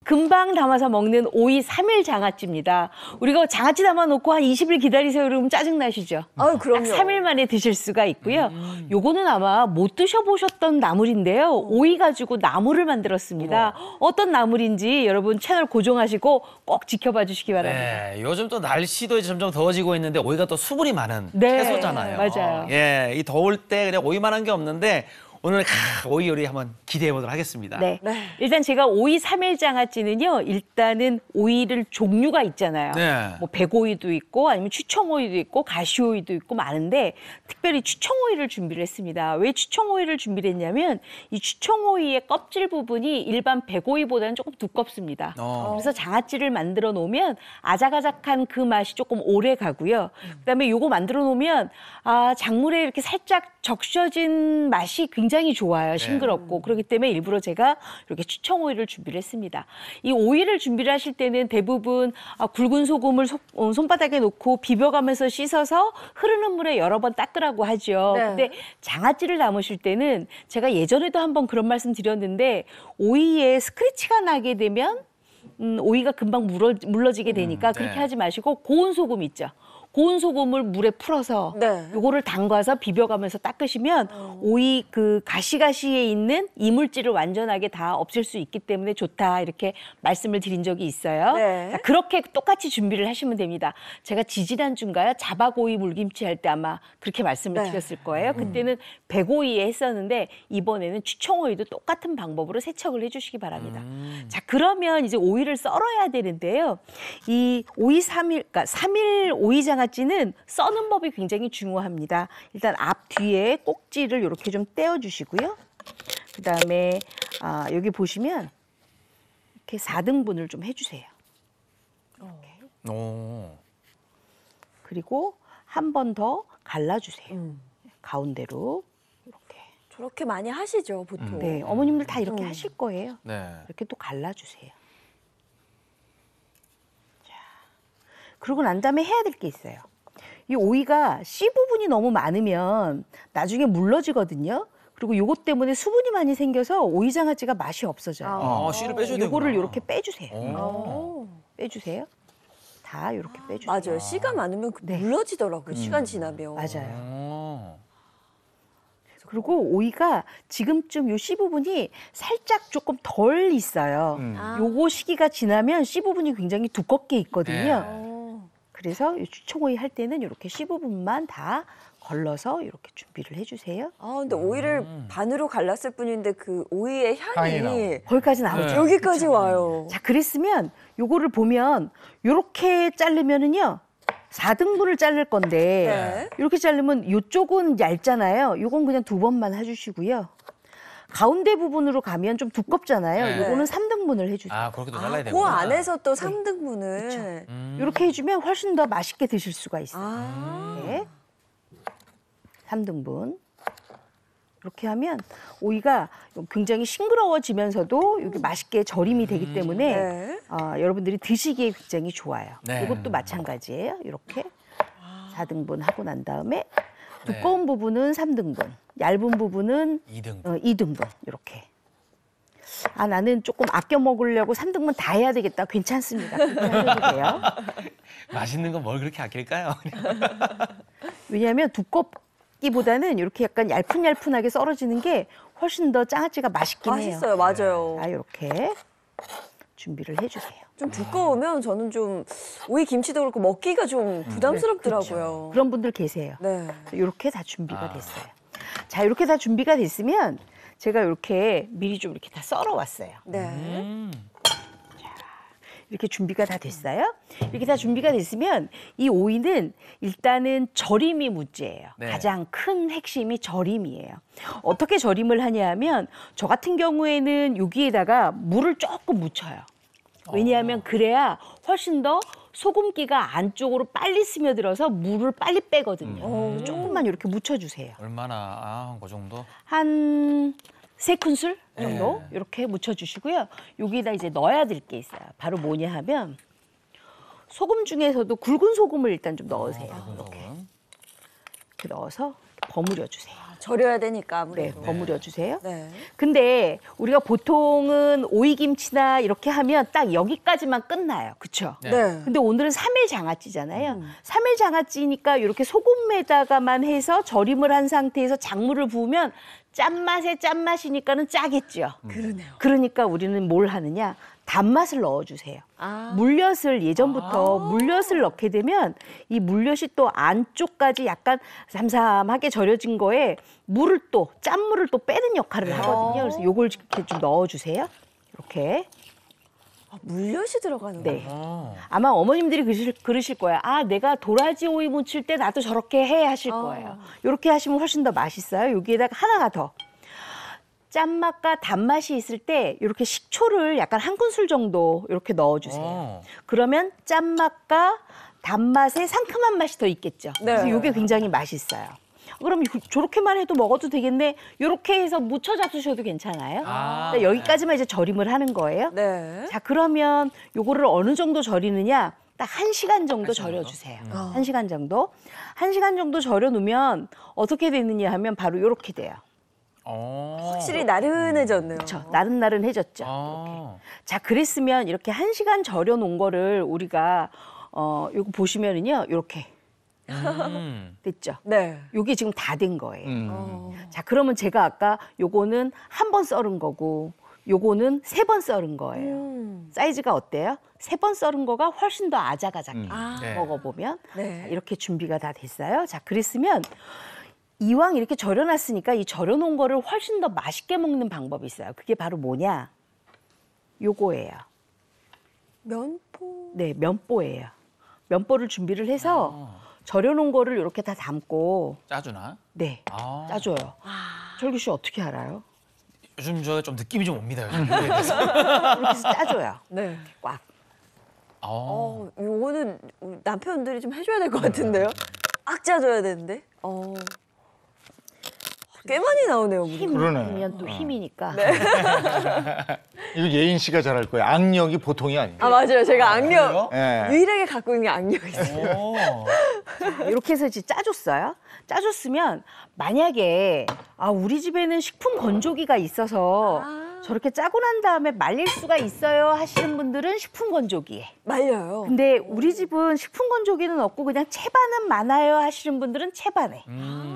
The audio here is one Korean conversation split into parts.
금방 담아서 먹는 오이 3일 장아찌입니다. 우리가 장아찌 담아놓고 한 20일 기다리세요 그러면 짜증나시죠? 그럼요. 딱 3일 만에 드실 수가 있고요. 요거는 아마 못 드셔보셨던 나물인데요. 오이 가지고 나물을 만들었습니다. 어떤 나물인지 여러분 채널 고정하시고 꼭 지켜봐 주시기 바랍니다. 네, 요즘 또 날씨도 이제 점점 더워지고 있는데 오이가 또 수분이 많은 네, 채소잖아요. 맞아요. 예, 이 더울 때 그냥 오이만한 게 없는데 오늘 오이 요리 한번 기대해 보도록 하겠습니다. 네. 일단 제가 오이 3일 장아찌는요. 일단은 오이를 종류가 있잖아요. 네. 뭐 백오이도 있고 아니면 추청오이도 있고 가시오이도 있고 많은데 특별히 추청오이를 준비를 했습니다. 왜 추청오이를 준비를 했냐면 이 추청오이의 껍질 부분이 일반 백오이보다는 조금 두껍습니다. 그래서 장아찌를 만들어 놓으면 아작아작한 그 맛이 조금 오래 가고요. 그다음에 요거 만들어 놓으면 작물에 이렇게 살짝 적셔진 맛이 굉장히 좋아요. 싱그럽고. 그렇기 때문에 일부러 제가 이렇게 추청오이를 준비를 했습니다. 이 오이를 준비를 하실 때는 대부분 굵은 소금을 손바닥에 놓고 비벼가면서 씻어서 흐르는 물에 여러 번 닦으라고 하죠. 근데 장아찌를 담으실 때는 제가 예전에도 한번 그런 말씀 드렸는데 오이에 스크래치가 나게 되면 오이가 금방 물러지게 되니까 그렇게 하지 마시고 고운 소금 있죠. 고운 소금을 물에 풀어서 요거를 담가서 비벼가면서 닦으시면 오이 그 가시가시에 있는 이물질을 완전하게 다 없앨 수 있기 때문에 좋다 이렇게 말씀을 드린 적이 있어요. 자, 그렇게 똑같이 준비를 하시면 됩니다. 제가 지지난주인가요? 자박오이 물김치 할 때 아마 그렇게 말씀을 드렸을 거예요. 그때는 백오이에 했었는데 이번에는 추청오이도 똑같은 방법으로 세척을 해주시기 바랍니다. 자, 그러면 이제 오이를 썰어야 되는데요. 이 오이 3일, 그러니까 3일 오이 장아찌는 써는 법이 굉장히 중요합니다. 일단 앞 뒤에 꼭지를 이렇게 좀 떼어주시고요. 그다음에 여기 보시면 이렇게 4등분을 좀 해주세요. 이렇게. 그리고 한 번 더 갈라주세요. 가운데로 이렇게. 저렇게 많이 하시죠, 보통. 네, 어머님들 다 이렇게 하실 거예요. 네. 이렇게 또 갈라주세요. 그러고 난 다음에 해야 될 게 있어요. 이 오이가 씨 부분이 너무 많으면 나중에 물러지거든요. 그리고 요것 때문에 수분이 많이 생겨서 오이 장아찌가 맛이 없어져요. 씨를 빼줘야 되구나. 요거를 이렇게 빼주세요. 빼주세요. 다 이렇게 빼주세요. 맞아요. 씨가 많으면 물러지더라고요, 시간 지나면. 맞아요. 그리고 오이가 지금쯤 요 씨 부분이 살짝 조금 덜 있어요. 요거 시기가 지나면 씨 부분이 굉장히 두껍게 있거든요. 그래서 이 추청오이 할 때는 이렇게 씨 부분만 다 걸러서 이렇게 준비를 해주세요. 근데 오이를 반으로 갈랐을 뿐인데 그 오이의 향이 거기까지 나오죠. 여기까지 와요. 자, 그랬으면 요거를 보면 요렇게 자르면은요. 4등분을 자를 건데 이렇게 자르면 요쪽은 얇잖아요. 요건 그냥 2번만 해주시고요. 가운데 부분으로 가면 좀 두껍잖아요. 요거는 3등분을 해주세요. 그렇게도 잘라야 그 되구나. 안에서 또 3등분을. 그렇죠. 이렇게 해주면 훨씬 더 맛있게 드실 수가 있어요. 네. 3등분. 이렇게 하면 오이가 굉장히 싱그러워지면서도 이게 맛있게 절임이 되기 때문에 여러분들이 드시기에 굉장히 좋아요. 이것도 마찬가지예요. 이렇게 4등분 하고 난 다음에 두꺼운 부분은 3등분, 얇은 부분은 2등분 이렇게. 나는 조금 아껴 먹으려고 3등분 다 해야 되겠다. 괜찮습니다. 그렇게 하셔도 돼요. 맛있는 건 뭘 그렇게 아낄까요? 왜냐하면 두껍기보다는 이렇게 약간 얄푼얄푼하게 썰어지는 게 훨씬 더 장아찌가 맛있긴 해요. 맛있어요, 맞아요. 이렇게 준비를 해주세요. 좀 두꺼우면 저는 좀 오이 김치도 그렇고 먹기가 좀 부담스럽더라고요. 그렇죠. 그런 분들 계세요. 이렇게 다 준비가 됐어요. 자, 이렇게 다 준비가 됐으면 제가 이렇게 미리 좀 이렇게 다 썰어 왔어요. 이렇게 준비가 다 됐어요. 이렇게 다 준비가 됐으면 이 오이는 일단은 절임이 문제예요. 가장 큰 핵심이 절임이에요. 어떻게 절임을 하냐 하면 저 같은 경우에는 여기에다가 물을 조금 묻혀요. 왜냐하면 그래야 훨씬 더 소금기가 안쪽으로 빨리 스며들어서 물을 빨리 빼거든요. 조금만 이렇게 묻혀주세요. 얼마나? 그 정도? 한 3큰술 정도 이렇게 묻혀주시고요. 여기다 이제 넣어야 될 게 있어요. 바로 뭐냐 하면 소금 중에서도 굵은 소금을 일단 좀 넣으세요. 이렇게 넣어서 버무려 주세요. 절여야 되니까 네, 아무래도. 버무려 주세요. 네. 근데 우리가 보통은 오이김치나 이렇게 하면 딱 여기까지만 끝나요. 그렇죠? 네. 네. 근데 오늘은 3일 장아찌잖아요. 3일 장아찌니까 이렇게 소금에다가만 해서 절임을 한 상태에서 작물을 부으면 짠맛에 짠맛이니까는 짜겠죠. 그러네요. 그러니까 우리는 뭘 하느냐? 단맛을 넣어주세요. 아. 물엿을 예전부터 물엿을 넣게 되면 이 물엿이 또 안쪽까지 약간 삼삼하게 절여진 거에 물을 또 짠물을 또 빼는 역할을 하거든요. 그래서 요걸 이렇게 좀 넣어주세요. 이렇게. 아, 물엿이 들어가는 네. 거예요. 어. 아마 어머님들이 그러실 거예요. 아, 내가 도라지 오이 무칠 때 나도 저렇게 해 하실 거예요. 이렇게 하시면 훨씬 더 맛있어요. 여기에다가 하나가 더. 짠맛과 단맛이 있을 때 이렇게 식초를 약간 한 큰술 정도 이렇게 넣어주세요. 어. 그러면 짠맛과 단맛의 상큼한 맛이 더 있겠죠. 네. 그래서 이게 굉장히 맛있어요. 그럼 저렇게만 해도 먹어도 되겠네. 이렇게 해서 무쳐 잡수셔도 괜찮아요. 아, 그러니까 여기까지만 이제 절임을 하는 거예요. 네. 자, 그러면 요거를 어느 정도 절이느냐? 딱 1시간 정도 절여주세요. 1시간 정도. 1시간 정도 절여 놓으면 어떻게 되느냐 하면 바로 이렇게 돼요. 어. 확실히 나른해졌네요. 그렇죠. 나른나른해졌죠. 어. 자, 그랬으면 이렇게 1시간 절여 놓은 거를 우리가 요거 보시면은요. 이렇게 됐죠. 네. 요게 지금 다 된 거예요. 어. 자, 그러면 제가 아까 요거는 한 번 썰은 거고 요거는 3번 썰은 거예요. 사이즈가 어때요? 3번 썰은 거가 훨씬 더 아작아작해요. 아. 네. 먹어보면. 네. 자, 이렇게 준비가 다 됐어요. 자, 그랬으면 이왕 이렇게 절여놨으니까 이 절여놓은 거를 훨씬 더 맛있게 먹는 방법이 있어요. 그게 바로 뭐냐? 요거예요. 면포. 네, 면보예요. 면보를 준비를 해서 절여놓은 거를 이렇게 다 담고 짜주나? 네, 아. 짜줘요. 철규 씨 어떻게 알아요? 요즘 저 좀 느낌이 좀 옵니다. 요즘. 네, 그래서. 이렇게 해서 짜줘요. 네. 꽉. 요거는 우리 남편들이 좀 해줘야 될 것 같은데요. 악 짜줘야 되는데. 꽤 많이 나오네요, 물이. 그러네. 힘이면 또 힘이니까. 이거 예인 씨가 잘할 거예요. 악력이 보통이 아니에요. 아, 맞아요. 제가 악력. 예. 유일하게 갖고 있는 게 악력이 있어요. 오. 이렇게 해서 이제 짜줬어요. 짜줬으면 만약에 우리 집에는 식품 건조기가 있어서 저렇게 짜고 난 다음에 말릴 수가 있어요 하시는 분들은 식품 건조기에. 말려요. 근데 우리 집은 식품 건조기는 없고 그냥 채반은 많아요 하시는 분들은 채반에.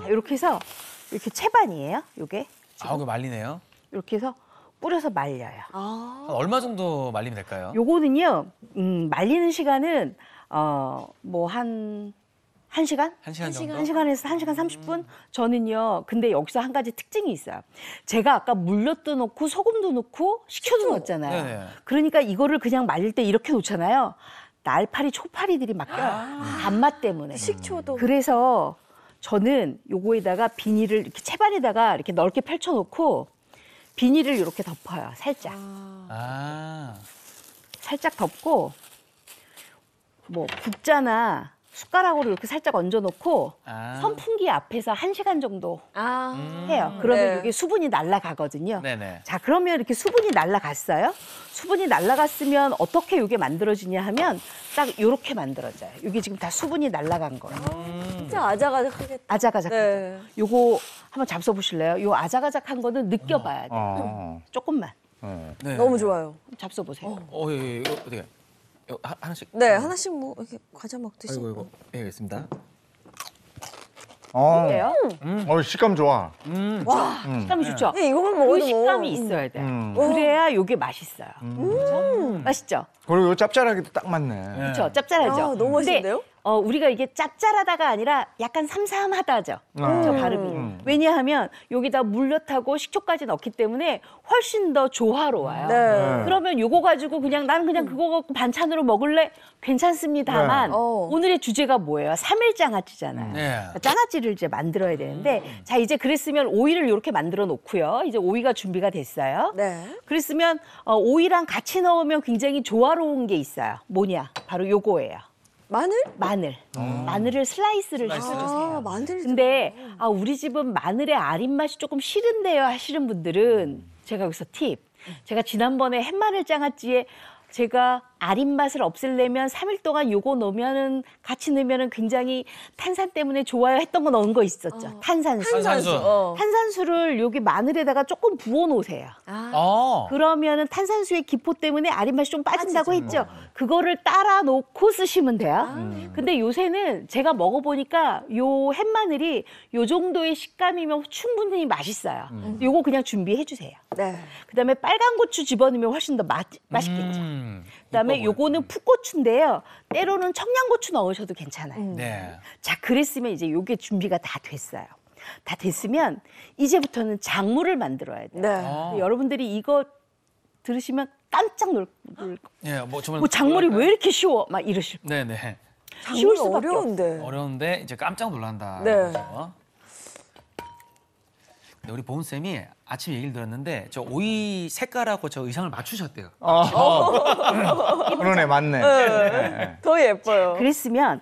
자, 이렇게 해서 이렇게 채반이에요. 요게 아, 그 말리네요. 이렇게 해서 뿌려서 말려요. 아. 한 얼마 정도 말리면 될까요? 요거는요. 말리는 시간은 뭐 한 시간? 1시간 정도? 1시간에서 1시간 30분? 저는요, 근데 여기서 한 가지 특징이 있어요. 제가 아까 물엿도 넣고 소금도 넣고 식초도 넣었잖아요. 네네. 그러니까 이거를 그냥 말릴 때 이렇게 놓잖아요. 날파리, 초파리들이 막 껴요. 단맛 때문에. 식초도. 그래서 저는 요거에다가 비닐을 이렇게 채반에다가 이렇게 넓게 펼쳐놓고 비닐을 이렇게 덮어요. 살짝. 아. 살짝 덮고 뭐 국자나 숟가락으로 이렇게 살짝 얹어놓고 아. 선풍기 앞에서 1시간 정도 아. 해요. 그러면 네. 이게 수분이 날아가거든요. 네네. 자, 그러면 이렇게 수분이 날아갔어요. 수분이 날아갔으면 어떻게 이게 만들어지냐 하면 딱 이렇게 만들어져요. 이게 지금 다 수분이 날아간 거예요. 진짜 아작아작하겠다. 아작아작하죠. 네. 요거 한번 잡숴보실래요? 요 아작아작한 거는 느껴봐야 돼요. 조금만 네. 너무 좋아요. 잡숴보세요. 예, 예, 이거 어떻게? 이거 하나씩. 네, 하나씩 뭐 이렇게 과자 먹듯이. 아이고 이거. 예, 알겠습니다. 어때요? 식감 좋아. 와. 식감이 좋죠? 근데 이거만 그 먹어도 식감이 있어야 돼요. 음. 그래야 요게 맛있어요. 그렇죠? 맛있죠? 그리고 이거 짭짤하기도 딱 맞네. 그렇죠? 짭짤하죠? 아, 너무 근데, 맛있는데요? 우리가 이게 짭짤하다가 아니라 약간 삼삼하다죠. 저 발음이. 왜냐하면 여기다 물엿하고 식초까지 넣기 때문에 훨씬 더 조화로워요. 네. 그러면 요거 가지고 그냥 나는 그냥 그거 갖고 반찬으로 먹을래? 괜찮습니다만 네. 오늘의 주제가 뭐예요? 3일 장아찌잖아요. 네. 장아찌를 이제 만들어야 되는데 자, 이제 그랬으면 오이를 이렇게 만들어 놓고요. 이제 오이가 준비가 됐어요. 네. 그랬으면 오이랑 같이 넣으면 굉장히 조화로운 게 있어요. 뭐냐? 바로 요거예요. 마늘? 마늘. 마늘을 슬라이스를 시켜주세요. 아, 마늘. 근데 우리 집은 마늘의 아린 맛이 조금 싫은데요 하시는 분들은 제가 여기서 팁. 제가 지난번에 햇마늘 장아찌에 제가 아린 맛을 없애려면 3일 동안 요거 넣으면은 같이 넣으면은 굉장히 탄산 때문에 좋아요 했던 거 넣은 거 있었죠. 탄산수. 탄산수. 탄산수를 여기 마늘에다가 조금 부어 놓으세요. 그러면은 탄산수의 기포 때문에 아린 맛이 좀 빠진다고 했죠. 그거를 따라 놓고 쓰시면 돼요. 근데 요새는 제가 먹어보니까 요 햇마늘이 요 정도의 식감이면 충분히 맛있어요. 요거 그냥 준비해 주세요. 네. 그다음에 빨간 고추 집어넣으면 훨씬 더 맛있겠죠. 그다음에 요거는 풋고추인데요. 때로는 청양고추 넣으셔도 괜찮아요. 네. 자, 그랬으면 이제 요게 준비가 다 됐어요. 다 됐으면 이제부터는 장물을 만들어야 돼요. 네. 여러분들이 이거 들으시면 깜짝 놀 예, 뭐 정말 뭐 장물이 왜 이렇게 쉬워? 막 이러실 거예요. 네네. 쉬울 장물 수밖에 어려운데. 어려운데 이제 깜짝 놀란다. 네. 그렇죠? 근데 우리 보은 쌤이 아침 얘기를 들었는데 저 오이 색깔하고 저 의상을 맞추셨대요. 그러네, 맞네. 네. 더 예뻐요. 그랬으면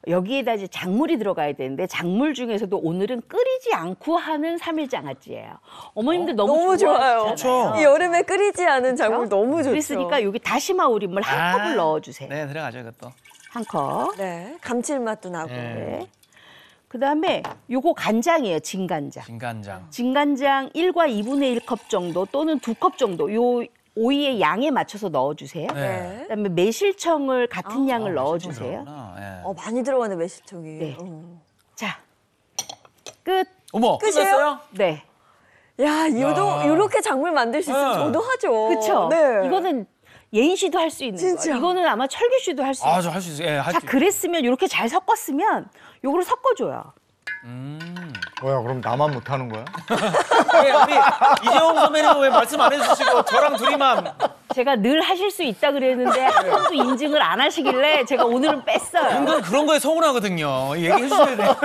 여기에다 이제 작물이 들어가야 되는데 작물 중에서도 오늘은 끓이지 않고 하는 삼일장아찌예요. 어머님들 너무 좋아요. 좋아하시잖아요. 이 여름에 끓이지 않은 작물 너무 좋죠. 그랬으니까 여기 다시마 우린물 한 컵을 넣어주세요. 네, 들어가죠, 이것도. 한 컵. 네, 감칠맛도 나고. 네. 네. 그다음에 요거 간장이에요. 진간장. 진간장. 진간장 1과 2분의 1컵 정도 또는 2컵 정도 요 오이의 양에 맞춰서 넣어주세요. 네. 그다음에 매실청을 같은 양을 넣어주세요. 네. 많이 들어가네, 매실청이. 네. 자, 끝. 어머, 끝이에요? 끝났어요? 네. 야, 요렇게 작물 만들 수 있으면 네. 저도 하죠. 그렇죠. 네. 이거는 예인 씨도 할 수 있는 진짜. 거예요. 이거는 아마 철규 씨도 할 수 있는 아, 거예요. 저 할 수 있어요. 예, 할 자, 수 있어요. 그랬으면 이렇게 잘 섞었으면 요거를 섞어줘요. 뭐야, 그럼 나만 못하는 거야? 왜 우리 이재용 선배님은 왜 말씀 안 해주시고 저랑 둘이만 제가 늘 하실 수 있다 그랬는데 한 번도 인증을 안 하시길래 제가 오늘은 뺐어요. 은근 그런 거에 서운하거든요. 얘기해 주셔야 돼요.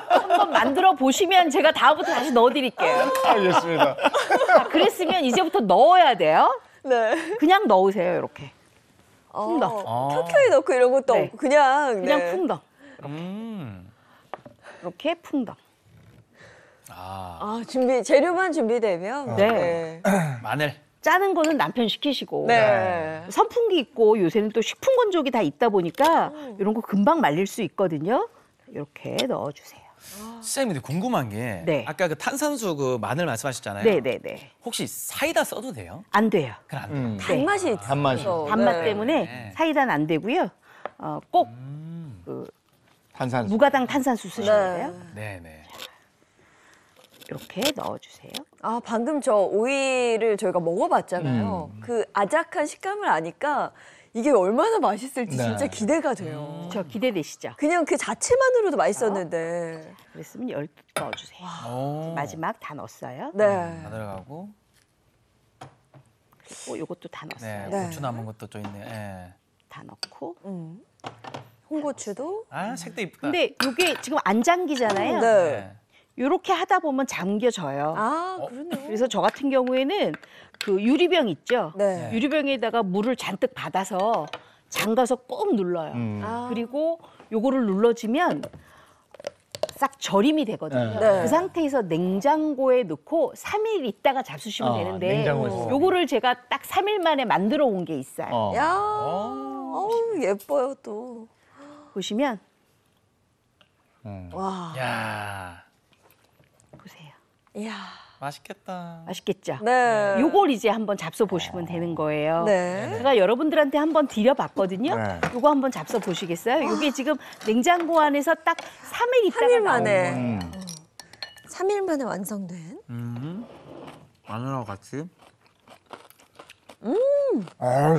한번 만들어 보시면 제가 다음부터 다시 넣어드릴게요. 알겠습니다. 자, 그랬으면 이제부터 넣어야 돼요. 네. 그냥 넣으세요, 이렇게. 풍덩. 켜켜이 넣고 이런 것도 네. 없고 그냥. 그냥 네. 풍덩. 음. 이렇게 풍덩. 재료만 준비되면. 네. 마늘. 짜는 거는 남편 시키시고. 네. 선풍기 있고 요새는 또 식품건조기 다 있다 보니까 이런 거 금방 말릴 수 있거든요. 이렇게 넣어주세요. 쌤, 근데 궁금한 게 네. 아까 그 탄산수 그 마늘 말씀하셨잖아요. 네네네. 혹시 사이다 써도 돼요? 안 돼요. 그럼 안 돼요. 단맛이 있죠. 단맛이. 단맛 네. 때문에 네. 사이다는 안 되고요. 꼭 그 탄산수. 무가당 탄산수 쓰셔야 네. 돼요. 네네. 이렇게 넣어주세요. 방금 저 오이를 저희가 먹어봤잖아요. 그 아작한 식감을 아니까 이게 얼마나 맛있을지 네. 진짜 기대가 돼요. 저 기대되시죠? 그냥 그 자체만으로도 맛있었는데. 그랬으면 12 넣어주세요. 오. 마지막 다 넣었어요. 네. 다 들어가고. 그리고 요것도 다 넣었어요. 네, 네. 고추 남은 것도 좀 있네요. 예. 다 넣고. 홍고추도. 아, 색도 이쁘다. 근데 요게 지금 안 잠기잖아요. 네. 요렇게 하다 보면 잠겨져요. 그러네요. 그래서 저 같은 경우에는 그 유리병 있죠? 네. 유리병에다가 물을 잔뜩 받아서 잠가서 꾹 눌러요. 아. 그리고 요거를 눌러주면 싹 절임이 되거든요. 네. 그 상태에서 냉장고에 넣고 3일 있다가 잡수시면 되는데 냉장고에서. 요거를 제가 딱 3일 만에 만들어 온 게 있어요. 야, 어우, 예뻐요 또. 보시면 와, 야, 보세요. 이야. 맛있겠다. 맛있겠죠? 네. 요걸 이제 한번 잡숴 보시면 되는 거예요. 네. 제가 여러분들한테 한번 드려봤거든요. 네. 요거 한번 잡숴 보시겠어요? 요게 지금 냉장고 안에서 딱 3일 있다가 3일 나온 만에. 거예요. 3일 만에 완성된. 마늘하고 같이.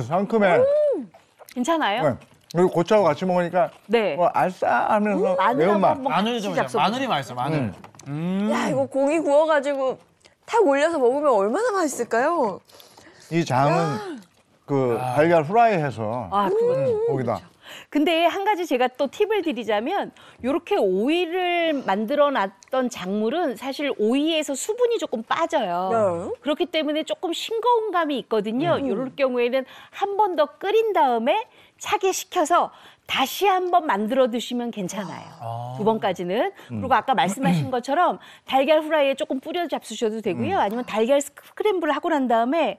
상큼해. 괜찮아요? 네. 그리고 고추하고 같이 먹으니까 네. 뭐 알싸하면서 마늘 매운맛. 한번 마늘이 좀 같이 잡숴 마늘이 맛있어. 마늘. 야, 이거 고기 구워가지고 탁 올려서 먹으면 얼마나 맛있을까요? 이 장은 그 달걀 후라이해서 아, 그거. 거기다. 근데 한 가지 제가 또 팁을 드리자면 요렇게 오이를 만들어 놨던 작물은 사실 오이에서 수분이 조금 빠져요. 네. 그렇기 때문에 조금 싱거운 감이 있거든요. 이럴 경우에는 한 번 더 끓인 다음에 차게 식혀서 다시 한번 만들어 드시면 괜찮아요. 2번까지는. 그리고 아까 말씀하신 것처럼 달걀 후라이에 조금 뿌려 잡수셔도 되고요. 아니면 달걀 스크램블을 하고 난 다음에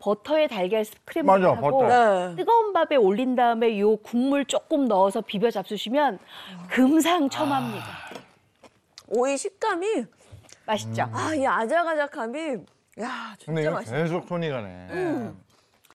버터에 달걀 스크램블 맞아, 하고 버터. 네. 뜨거운 밥에 올린 다음에 요 국물 조금 넣어서 비벼 잡수시면 금상첨화입니다. 오이 식감이 맛있죠? 이 아작아작함이 야 근데 진짜 이거 맛있어. 계속 손이 가네.